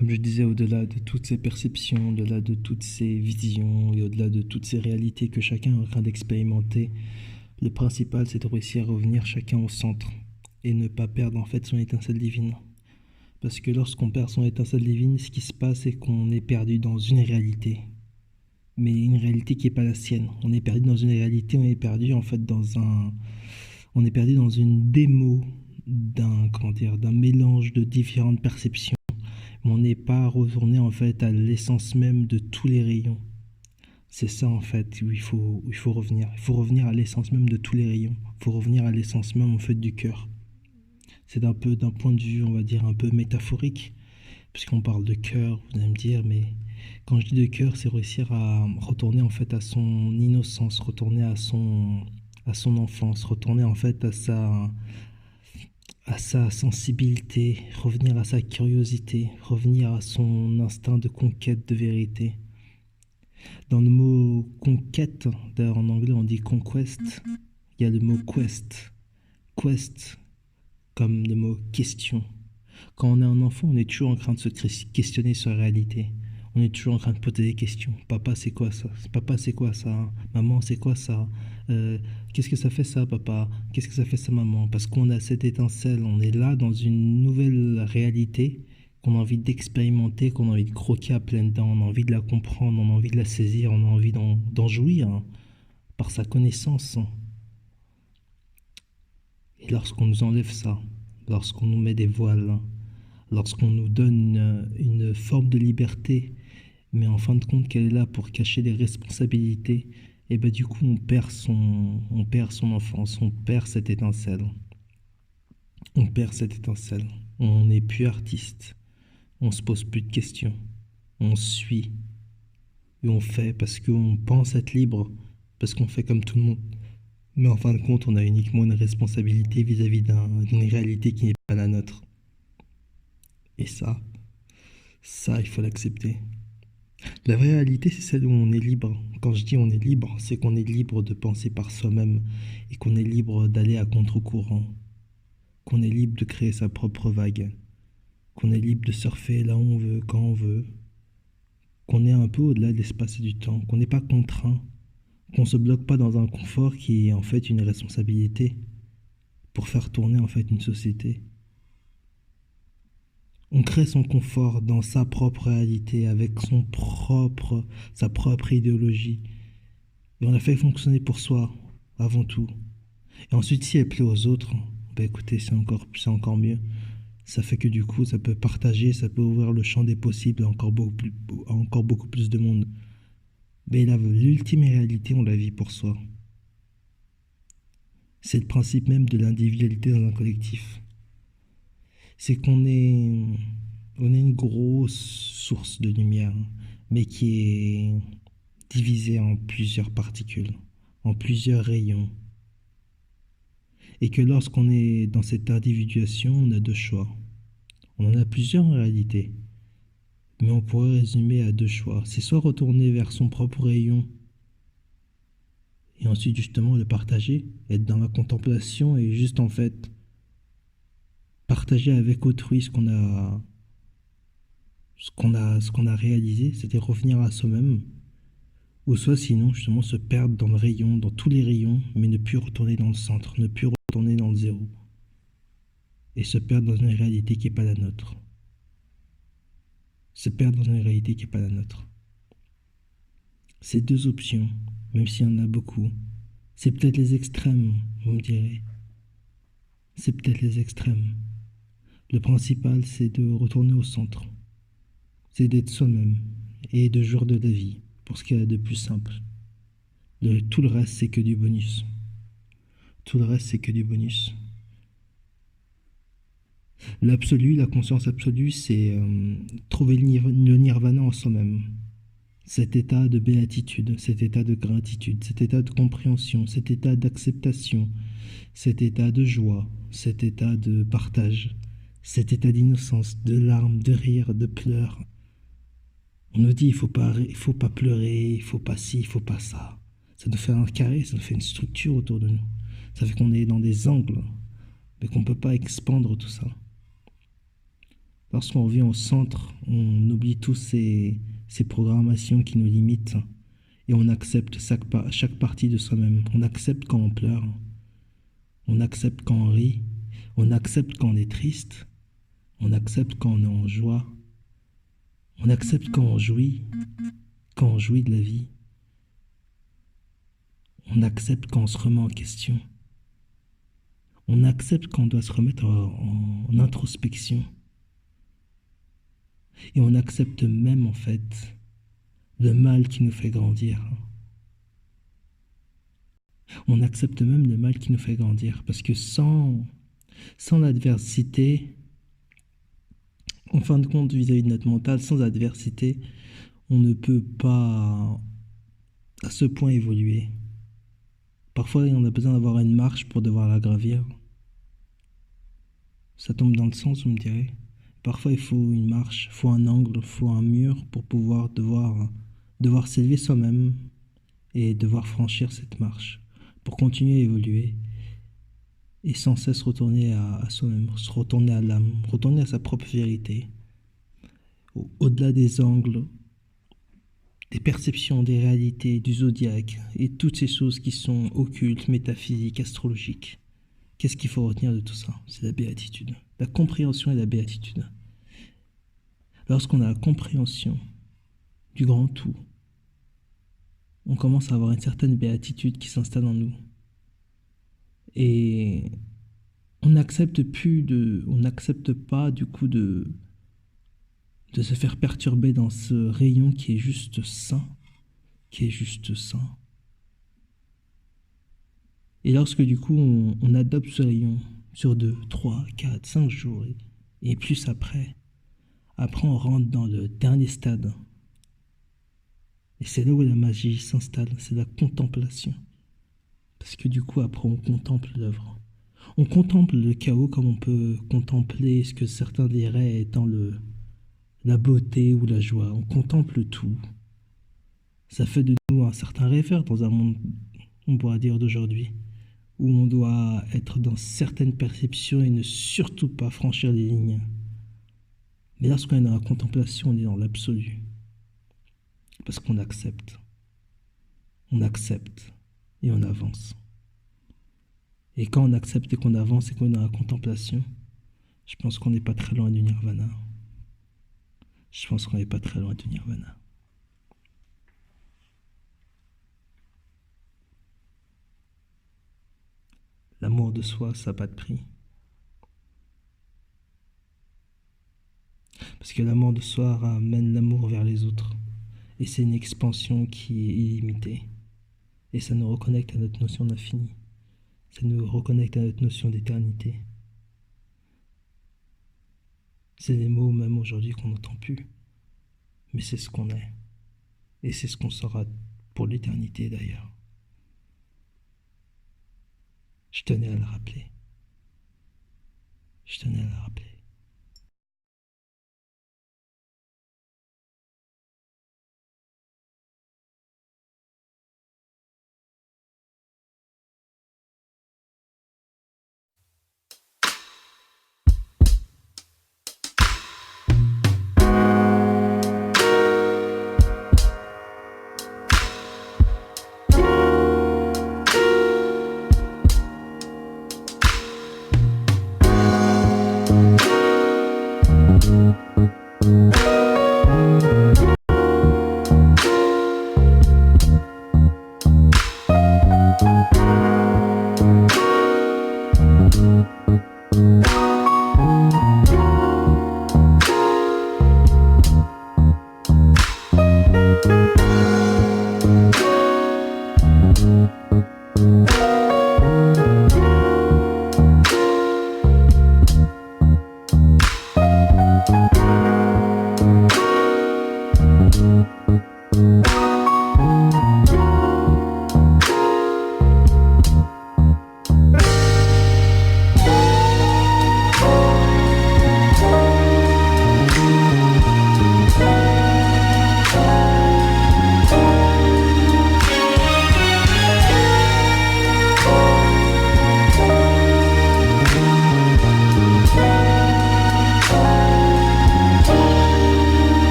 Comme je disais, au-delà de toutes ces perceptions, au-delà de toutes ces visions et au-delà de toutes ces réalités que chacun est en train d'expérimenter, le principal c'est de réussir à revenir chacun au centre et ne pas perdre en fait son étincelle divine. Parce que lorsqu'on perd son étincelle divine, ce qui se passe c'est qu'on est perdu dans une réalité, mais une réalité qui n'est pas la sienne. On est perdu dans une réalité, on est perdu en fait on est perdu dans une démo d'un mélange de différentes perceptions. Mais on n'est pas retourné en fait à l'essence même de tous les rayons. C'est ça en fait où il faut revenir. Il faut revenir à l'essence même de tous les rayons. Il faut revenir à l'essence même en fait du cœur. C'est un peu d'un point de vue, on va dire, un peu métaphorique, puisqu'on parle de cœur, vous allez me dire, mais quand je dis de cœur, c'est réussir à retourner en fait à son innocence, retourner à son enfance, retourner en fait à sa sensibilité, revenir à sa curiosité, revenir à son instinct de conquête de vérité. Dans le mot conquête, d'ailleurs en anglais on dit conquest, il y a le mot quest. Quest comme le mot question. Quand on est un enfant, on est toujours en train de se questionner sur la réalité. On est toujours en train de poser des questions. Papa, c'est quoi ça? Papa, c'est quoi ça? Maman, c'est quoi ça? Qu'est-ce que ça fait ça, papa? Qu'est-ce que ça fait ça, maman? Parce qu'on a cette étincelle, on est là dans une nouvelle réalité qu'on a envie d'expérimenter, qu'on a envie de croquer à pleines dents, on a envie de la comprendre, on a envie de la saisir, on a envie d'en jouir hein, par sa connaissance. Et lorsqu'on nous enlève ça, lorsqu'on nous met des voiles, lorsqu'on nous donne une forme de liberté, mais en fin de compte qu'elle est là pour cacher des responsabilités, et ben du coup on perd son enfance, on perd cette étincelle. On perd cette étincelle. On n'est plus artiste. On se pose plus de questions. On suit. Et on fait parce qu'on pense être libre, parce qu'on fait comme tout le monde. Mais en fin de compte, on a uniquement une responsabilité vis-à-vis d'une réalité qui n'est pas la nôtre. Et ça, il faut l'accepter. La vraie réalité, c'est celle où on est libre. Quand je dis on est libre, c'est qu'on est libre de penser par soi-même et qu'on est libre d'aller à contre-courant, qu'on est libre de créer sa propre vague, qu'on est libre de surfer là où on veut, quand on veut, qu'on est un peu au-delà de l'espace et du temps, qu'on n'est pas contraint, qu'on ne se bloque pas dans un confort qui est en fait une responsabilité pour faire tourner en fait une société. On crée son confort dans sa propre réalité, avec sa propre idéologie. Et on la fait fonctionner pour soi, avant tout. Et ensuite, si elle plaît aux autres, bah écoutez, c'est encore mieux. Ça fait que du coup, ça peut partager, ça peut ouvrir le champ des possibles à encore beaucoup plus de monde. Mais l'ultime réalité, on la vit pour soi. C'est le principe même de l'individualité dans un collectif. C'est on est une grosse source de lumière, mais qui est divisée en plusieurs particules, en plusieurs rayons. Et que lorsqu'on est dans cette individuation, on a deux choix. On en a plusieurs en réalité, mais on pourrait résumer à deux choix. C'est soit retourner vers son propre rayon et ensuite justement le partager, être dans la contemplation et juste en fait partager avec autrui ce qu'on a réalisé, c'était revenir à soi-même, ou soit sinon justement se perdre dans le rayon, dans tous les rayons, mais ne plus retourner dans le centre, ne plus retourner dans le zéro, et se perdre dans une réalité qui n'est pas la nôtre. Se perdre dans une réalité qui n'est pas la nôtre. Ces deux options, même s'il y en a beaucoup, c'est peut-être les extrêmes, vous me direz. C'est peut-être les extrêmes. Le principal, c'est de retourner au centre. C'est d'être soi-même et de jouir de la vie, pour ce qu'il y a de plus simple. Tout le reste, c'est que du bonus. Tout le reste, c'est que du bonus. L'absolu, la conscience absolue, c'est trouver le nirvana en soi-même. Cet état de béatitude, cet état de gratitude, cet état de compréhension, cet état d'acceptation, cet état de joie, cet état de partage, cet état d'innocence, de larmes, de rire, de pleurs. On nous dit il faut pas pleurer, il faut pas ci, il faut pas ça. Ça nous fait un carré, ça nous fait une structure autour de nous. Ça fait qu'on est dans des angles, mais qu'on ne peut pas expandre tout ça. Lorsqu'on revient au centre, on oublie tous ces programmations qui nous limitent et on accepte chaque partie de soi-même. On accepte quand on pleure, on accepte quand on rit, on accepte quand on est triste, on accepte quand on est en joie, on accepte quand on jouit de la vie, on accepte quand on se remet en question, on accepte quand on doit se remettre en introspection. Et on accepte même en fait le mal qui nous fait grandir. On accepte même le mal qui nous fait grandir parce que sans l'adversité, en fin de compte vis-à-vis de notre mental, sans adversité, on ne peut pas à ce point évoluer. Parfois, on a besoin d'avoir une marche pour devoir la gravir. Ça tombe dans le sens, vous me direz. Parfois, il faut une marche, il faut un angle, il faut un mur pour pouvoir devoir s'élever soi-même et devoir franchir cette marche pour continuer à évoluer et sans cesse retourner à soi-même, se retourner à l'âme, retourner à sa propre vérité, au-delà des angles, des perceptions, des réalités, du zodiaque et toutes ces choses qui sont occultes, métaphysiques, astrologiques. Qu'est-ce qu'il faut retenir de tout ça? C'est la béatitude, la compréhension et la béatitude. Lorsqu'on a la compréhension du grand tout, on commence à avoir une certaine béatitude qui s'installe en nous. Et on n'accepte pas du coup de se faire perturber dans ce rayon qui est juste sain, Et lorsque du coup on adopte ce rayon sur 2, 3, 4, 5 jours et plus après on rentre dans le dernier stade. Et c'est là où la magie s'installe, c'est la contemplation. Parce que du coup, après, on contemple l'œuvre. On contemple le chaos comme on peut contempler ce que certains diraient étant la beauté ou la joie. On contemple tout. Ça fait de nous un certain rêveur dans un monde, on pourra dire, d'aujourd'hui, où on doit être dans certaines perceptions et ne surtout pas franchir les lignes. Mais lorsqu'on est dans la contemplation, on est dans l'absolu. Parce qu'on accepte. On accepte et on avance. Et quand on accepte et qu'on avance et qu'on est dans la contemplation, je pense qu'on n'est pas très loin du nirvana. L'amour de soi, ça n'a pas de prix. Parce que l'amour de soi ramène l'amour vers les autres. Et c'est une expansion qui est illimitée. Et ça nous reconnecte à notre notion d'infini. Ça nous reconnecte à notre notion d'éternité. C'est des mots même aujourd'hui qu'on n'entend plus. Mais c'est ce qu'on est. Et c'est ce qu'on sera pour l'éternité d'ailleurs. Je tenais à le rappeler.